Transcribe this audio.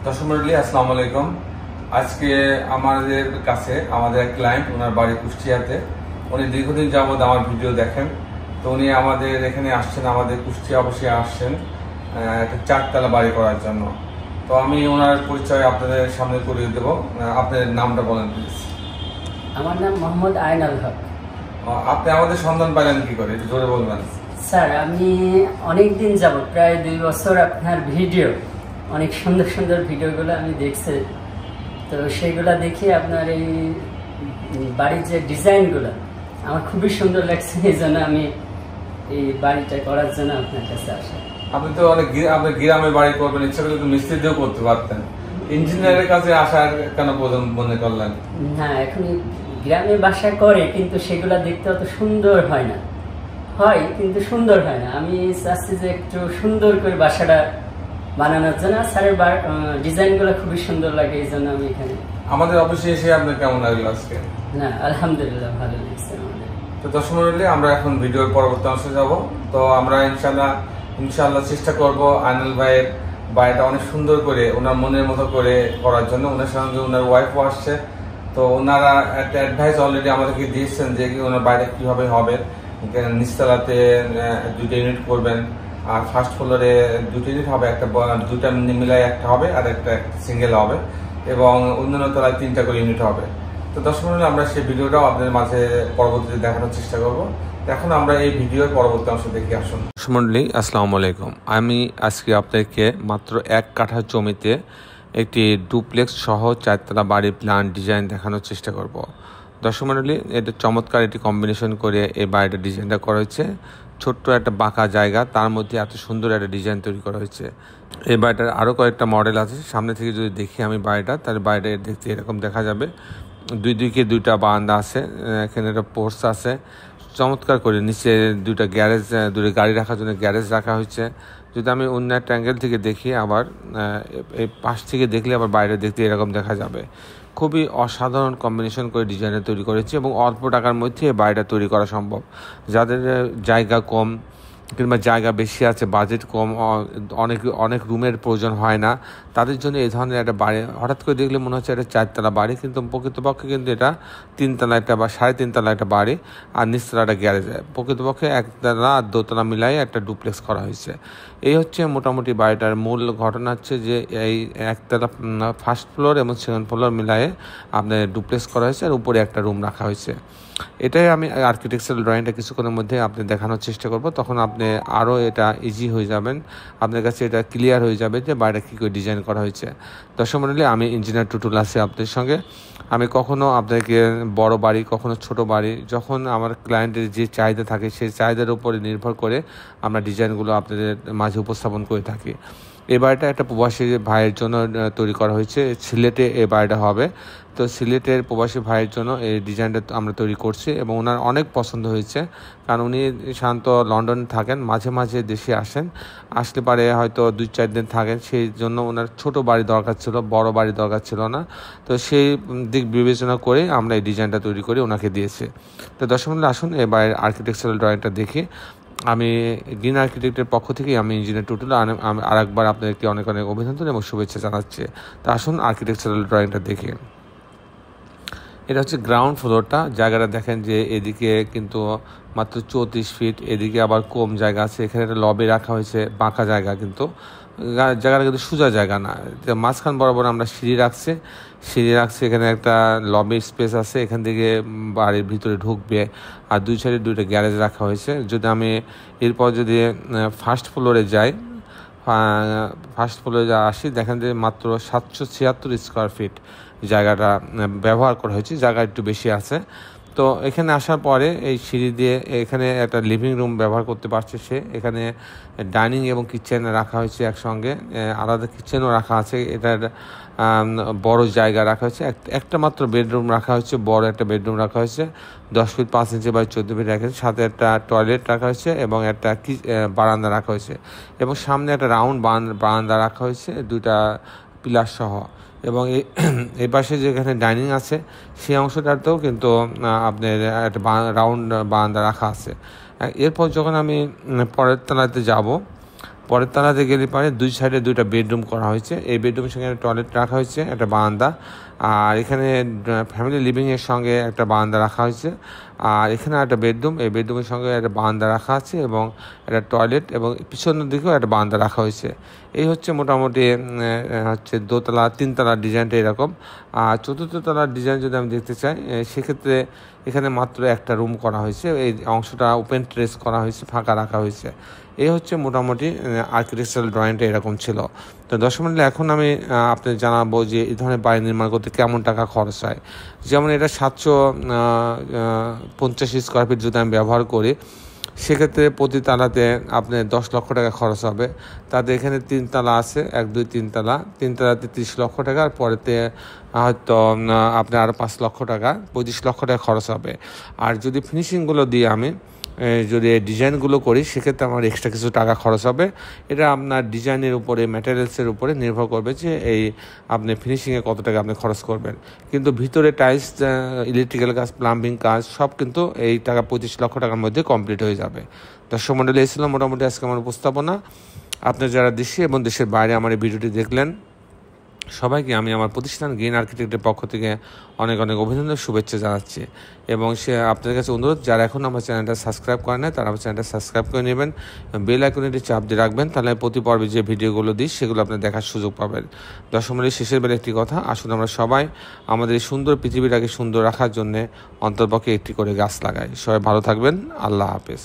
দর্শক মণ্ডলী আসসালামু আলাইকুম। আজকে আমাদের কাছে আমাদের এক ক্লায়েন্ট, ওনার বাড়ি কুষ্টিয়াতে। উনি দীর্ঘদিন যাবৎ আমার ভিডিও দেখেন। তো উনি আমাদের এখানে আসছেন, আমাদের কুষ্টিয়া অবশ্যই আসছেন একটা 4 তলা বাড়ি করার জন্য। তো আমি ওনার পরিচয় আপনাদের সামনে করিয়ে দেবো। আপনাদের নামটা বলেন প্লিজ। আমার নাম মোহাম্মদ আইনাল হক। আপনি আমাদের সন্ধান পাইলেন কি করে, একটু জোরে বলবেন। স্যার, আমি অনেক দিন যাব, প্রায় 2 বছর আপনার ভিডিও, অনেক সুন্দর সুন্দর ভিডিওগুলো আমি দেখছি। তো সেইগুলো দেখি আপনার এই বাড়ির যে ডিজাইনগুলো আমার খুবই সুন্দর লাগছে, এই জন্য আমি এই বাড়িটা করার জন্য আপনার কাছে আসা। আপনি তো অনেক আপনার গ্রামে বাড়ি করবেন, ইচ্ছা করলে তো মিস্ত্রি দিয়েও করতে পারতেন। ইঞ্জিনিয়ারের কাছে আসার কেন প্রথম মনে করলেন? না, এখন গ্রামে বাসা করে কিন্তু সেগুলা দেখতে অত সুন্দর হয় না, হয় কিন্তু সুন্দর হয় না। আমি চাচ্ছি যে একটু সুন্দর করে বাসাটা বানানোর জন্য। স্যারের ডিজাইনগুলো খুবই সুন্দর লাগে, এই জন্য আমি এখানে। আমাদের অফিসে এসে আপনার কেমন লাগলো আজকে? না, আলহামদুলিল্লাহ ভালো লাগছে আমাদের। তো দর্শক মণ্ডলী, আমরা এখন ভিডিওর পরবর্তী অংশে যাব। তো আমরা ইনশাল্লাহ চেষ্টা করব আইনাল ভাইয়ের বাড়িটা অনেক সুন্দর করে ওনার মনের মতো করে করার জন্য। ওনার সঙ্গে ওনার ওয়াইফও আসছে। তো ওনারা একটা অ্যাডভাইস অলরেডি আমাদেরকে দিয়েছেন যে ওনার বাড়িটা কিভাবে হবে। নিচতলাতে 2টা ইউনিট করবেন, আর ফার্স্ট ফ্লোরে 2টা ইউনিট হবে, দুটা মিলাই একটা হবে, আর একটা সিঙ্গেল হবে, এবং অন্যান্য তলায় 3টা করে ইউনিট হবে। তো দর্শক মণ্ডলী, আমরা সেই ভিডিওটাও আপনাদের মাঝে পরবর্তীতে দেখানোর চেষ্টা করব। এখন আমরা এই ভিডিওর পরবর্তী অংশ দেখে আসুন। দর্শক মণ্ডলী, আসসালামু আলাইকুম। আমি আজকে আপনাদেরকে মাত্র 1 কাঠা জমিতে একটি ডুপ্লেক্স সহ 4 তলা বাড়ির প্ল্যান ডিজাইন দেখানোর চেষ্টা করব। দর্শক মণ্ডলী, এটা চমৎকার একটি কম্বিনেশন করে এই বাড়িটার ডিজাইনটা করা হয়েছে। ছোট্ট একটা বাঁকা জায়গা, তার মধ্যে এত সুন্দর একটা ডিজাইন তৈরি করা হয়েছে। এই বাড়িটার আরও কয়েকটা মডেল আছে। সামনে থেকে যদি দেখি আমি বাড়িটা, তাহলে বাড়িটা দেখতে এরকম দেখা যাবে। দুই দিকে 2টা বারান্দা আছে, এখানে একটা পোর্চ আছে। চমৎকার করে নিচে 2টা গ্যারেজ, 2টা গাড়ি রাখার জন্য গ্যারেজ রাখা হয়েছে। যদি আমি অন্য একটা অ্যাঙ্গেল থেকে দেখি, আবার এই পাশ থেকে দেখলে আবার বাইরে দেখতে এরকম দেখা যাবে। খুবই অসাধারণ কম্বিনেশন করে ডিজাইনটা তৈরি করেছি, এবং অল্প টাকার মধ্যে এই বাড়িটা তৈরি করা সম্ভব। যাদের জায়গা কম কিংবা জায়গা বেশি আছে, বাজেট কম, অনেক রুমের প্রয়োজন হয় না, তাদের জন্য এই ধরনের একটা বাড়ি হঠাৎ করে দেখলে মনে হচ্ছে এটা 4 তলা বাড়ি, কিন্তু প্রকৃতপক্ষে কিন্তু এটা 3 তলা একটা বা 3.5 তলা একটা বাড়ি, আর নিচতলাটা গ্যারেজ। প্রকৃতপক্ষে 1 তলা আর 2 তলা মিলাই একটা ডুপ্লেক্স করা হয়েছে। এই হচ্ছে মোটামুটি বাড়িটার মূল ঘটনা, হচ্ছে যে এই 1 তলা ফার্স্ট ফ্লোর এবং সেকেন্ড ফ্লোর মিলায়ে আপনার ডুপ্লেক্স করা হয়েছে, আর উপরে একটা রুম রাখা হয়েছে। এটাই আমি আর্কিটেকচারাল ড্রয়িংটা কিছুক্ষণের মধ্যে আপনি দেখানোর চেষ্টা করব, তখন আপনি আরও এটা ইজি হয়ে যাবেন, আপনার কাছে এটা ক্লিয়ার হয়ে যাবে যে বাড়িটা কী করে ডিজাইন করা হয়েছে। দর্শক মণ্ডলী, আমি ইঞ্জিনিয়ার টুটুল আছি আপনাদের সঙ্গে। আমি কখনো আপনাকে বড় বাড়ি, কখনো ছোট বাড়ি, যখন আমার ক্লায়েন্টের যে চাহিদা থাকে সেই চাহিদার উপরে নির্ভর করে আমরা ডিজাইনগুলো আপনাদের মাঝে উপস্থাপন করে থাকি। এই বাড়িটা একটা প্রবাসী ভাইয়ের জন্য তৈরি করা হয়েছে। সিলেটে এই বাড়িটা হবে। তো সিলেটের প্রবাসী ভাইয়ের জন্য এই ডিজাইনটা আমরা তৈরি করছি, এবং ওনার অনেক পছন্দ হয়েছে। কারণ উনি সাধারণত লন্ডনে থাকেন, মাঝে মাঝে দেশে আসলে পারে হয়তো 2-4 দিন থাকেন, সেই জন্য ওনার ছোট বাড়ি দরকার ছিল, বড় বাড়ি দরকার ছিল না। তো সেই দিক বিবেচনা করে আমরা এই ডিজাইনটা তৈরি করে ওনাকে দিয়েছি। তো দর্শক মণ্ডলী, আসুন এই বাড়ির আর্কিটেকচারাল ড্রয়িংটা দেখি। আমি গ্রিন আর্কিটেক্টের পক্ষ থেকে আমি ইঞ্জিনিয়ার টুটুল আরেকবার আপনাদেরকে অনেক অনেক অভিনন্দন এবং শুভেচ্ছা জানাচ্ছি। তো আসুন আর্কিটেকচারাল ড্রয়িংটা দেখি। এটা হচ্ছে গ্রাউন্ড ফ্লোরটা। জায়গাটা দেখেন যে এদিকে কিন্তু মাত্র 34 ফিট, এদিকে আবার কম জায়গা আছে। এখানে একটা লবি রাখা হয়েছে, বাঁকা জায়গা, কিন্তু জায়গাটা কিন্তু সোজা জায়গা না। মাঝখান বরাবর আমরা সিঁড়ি রাখছি। এখানে একটা লবি স্পেস আছে, এখান থেকে বাড়ির ভিতরে ঢুকবে, আর 2 সাইডে 2টা গ্যারেজ রাখা হয়েছে। যদি আমি এরপর যদি ফার্স্ট ফ্লোরে যাই, আসি, দেখেন যে মাত্র 776 স্কোয়ার ফিট জায়গাটা ব্যবহার করা হয়েছে, জায়গা একটু বেশি আছে। তো এখানে আসার পরে এই সিঁড়ি দিয়ে এখানে একটা লিভিং রুম ব্যবহার করতে পারছে সে। এখানে ডাইনিং এবং কিচেন রাখা হয়েছে একসঙ্গে, আলাদা কিচেনও রাখা আছে। এটার বড় জায়গা রাখা হয়েছে। একটা মাত্র বেডরুম রাখা হয়েছে, বড় একটা বেডরুম রাখা হয়েছে, 10 ফিট 5 ইঞ্চি বাই 14 ফিট রাখা হয়েছে। সাথে একটা টয়লেট রাখা হয়েছে এবং একটা বারান্দা রাখা হয়েছে, এবং সামনে একটা রাউন্ড বারান্দা রাখা হয়েছে 2টা পিলার সহ। এবং এই পাশে যেখানে ডাইনিং আছে সেই অংশটাতেও কিন্তু আপনার একটা রাউন্ড বারান্দা রাখা আছে। এরপর যখন আমি পরের তলাতে যাব, পরের তলাতে গেলে পারে দুই সাইডে দুইটা বেডরুম করা হয়েছে। এই বেডরুমের সঙ্গে টয়লেট রাখা হয়েছে, একটা বারান্দা, আর এখানে ফ্যামিলি লিভিংয়ের সঙ্গে একটা বারান্দা রাখা হয়েছে। আর এখানে একটা বেডরুম, এই বেডরুমের সঙ্গে একটা বারান্দা রাখা আছে এবং একটা টয়লেট এবং পিছনের দিকেও একটা বারান্দা রাখা হয়েছে। এই হচ্ছে মোটামুটি হচ্ছে দোতলা তিনতলার ডিজাইনটা এরকম। আর চতুর্থ তলার ডিজাইন যদি আমি দেখতে চাই সেক্ষেত্রে এখানে মাত্র একটা রুম করা হয়েছে, এই অংশটা ওপেন ট্রেস করা হয়েছে, ফাঁকা রাখা হয়েছে। এই হচ্ছে মোটামুটি আর্কিটেকচারাল ড্রয়িংটা এরকম ছিল। তো দর্শক মণ্ডলী, এখন আমি আপনাদের জানাবো যে এই ধরনের বাড়ি নির্মাণ করতে কেমন টাকা খরচ হয়। যেমন এটা 750 স্কোয়ার ফিট যদি আমি ব্যবহার করি, সেক্ষেত্রে প্রতি তালাতে আপনার 10 লক্ষ টাকা খরচ হবে। তাদের এখানে 3 তালা আছে, 1 2 3 তালা, 3 তালাতে 30 লক্ষ টাকা, আর পরেতে হয়তো আপনার আরও 5 লক্ষ টাকা, 25 লক্ষ টাকা খরচ হবে। আর যদি ফিনিশিংগুলো দিয়ে আমি যদি ডিজাইনগুলো করি সেক্ষেত্রে আমার এক্সট্রা কিছু টাকা খরচ হবে। এটা আপনার ডিজাইনের উপরে, ম্যাটেরিয়ালসের উপরে নির্ভর করবে যে এই আপনি ফিনিশিংয়ে কত টাকা আপনি খরচ করবেন। কিন্তু ভিতরে টাইলস, ইলেকট্রিক্যাল কাজ, প্লাম্বিং কাজ সব কিন্তু এই টাকা 25 লক্ষ টাকার মধ্যে কমপ্লিট হয়ে যাবে। দর্শক মণ্ডলী, এই ছিল মোটামুটি আজকে আমার উপস্থাপনা। আপনার যারা দেশে এবং দেশের বাইরে আমার এই ভিডিওটি দেখলেন, সবাইকে আমি আমার প্রতিষ্ঠান গ্রিন আর্কিটেক্টের পক্ষ থেকে অনেক অনেক অভিনন্দন, শুভেচ্ছা জানাচ্ছি। এবং আপনাদের কাছে অনুরোধ, যারা এখন আমার চ্যানেলটা সাবস্ক্রাইব করে না তারা আমার চ্যানেলটা সাবস্ক্রাইব করে নেবেন, বেল আইকনটি চাপ দিয়ে রাখবেন, তাহলে প্রতি পর্বে যে ভিডিওগুলো দিই সেগুলো আপনি দেখার সুযোগ পাবেন। দর্শক মণ্ডলী, শেষের বেলা একটি কথা, আসুন আমরা সবাই আমাদের এই সুন্দর পৃথিবীটাকে সুন্দর রাখার জন্যে অন্ততপক্ষে একটি করে গাছ লাগাই। সবাই ভালো থাকবেন, আল্লাহ হাফেজ।